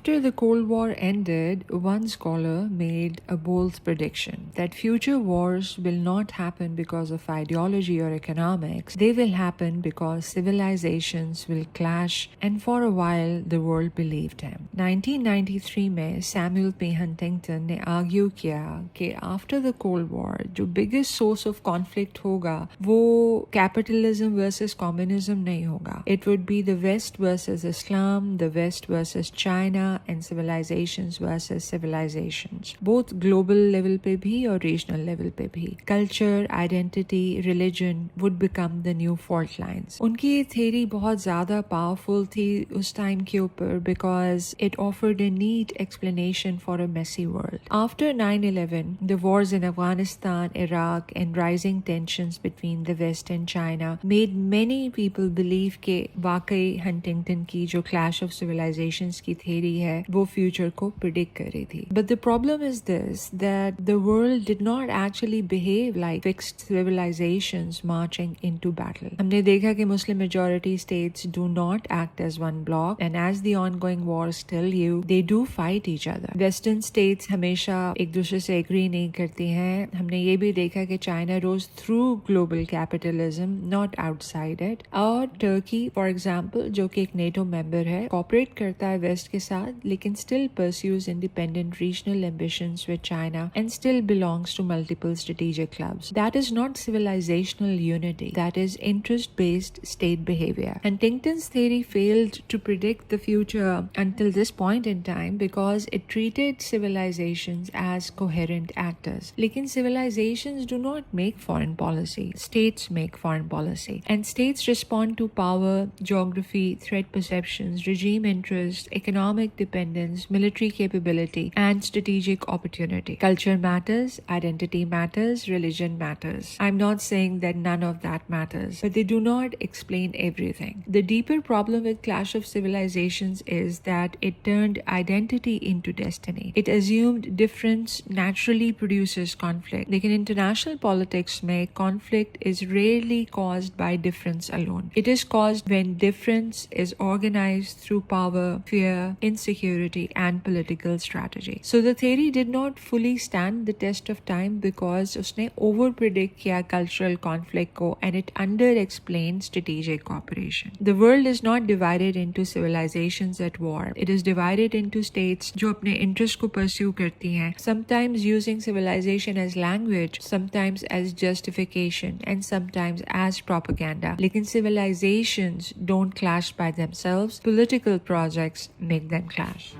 After the Cold War ended, one scholar made a bold prediction that future wars will not happen because of ideology or economics. They will happen because civilizations will clash, and for a while the world believed him. 1993 में Samuel P. Huntington ने argue किया कि after the cold war जो biggest source of conflict होगा वो capitalism versus communism नहीं होगा. It would be the west versus Islam, the west versus China and civilisations versus civilisations, both global level पे भी और रीजनल लेवल पे भी. Culture, identity, religion would become the new fault lines. उनकी ये theory बहुत ज्यादा पावरफुल थी उस टाइम के ऊपर because it offered a neat explanation for a messy world. After 9/11, the wars in Afghanistan, Iraq, and rising tensions between the West and China made many people believe कि वाकई Huntington की जो clash of civilizations की theory है वो future को predict कर रही थी. But the problem is this, that the world did not actually behave like fixed civilizations marching into battle. हमने देखा कि Muslim majority states do not act as one bloc, and as the ongoing wars tell you, they do fight each other. Western states हमेशा एक दूसरे से agree नहीं करती हैं. हमने ये भी देखा कि China rose through global capitalism, not outside it. और Turkey, for example, जो कि एक NATO member है, cooperate करता है West के साथ, लेकिन still pursues independent regional ambitions with China and still belongs to multiple strategic clubs. That is not civilizational unity. That is interest-based state behavior. Huntington's theory failed to predict the future until this point in time because it treated civilizations as coherent actors. Lekin civilizations do not make foreign policy. States make foreign policy. And states respond to power, geography, threat perceptions, regime interest, economic dependence, military capability, and strategic opportunity. Culture matters, identity matters, religion matters. I'm not saying that none of that matters, but they do not explain everything. The deeper problem with Clash of Civilizations is that it turned identity into destiny. It assumed difference naturally produces conflict. Like in international politics में conflict is rarely caused by difference alone. It is caused when difference is organized through power, fear, insecurity, and political strategy. So the theory did not fully stand the test of time because उसने over predict किया cultural conflict को and it under explained strategic cooperation. The world is not divided into civilizations at war. It is divided into states जो अपने interest को pursue करती हैं, sometimes using civilization as language, sometimes as justification, and sometimes as propaganda. लेकिन civilizations don't clash by themselves. Political projects make them clash.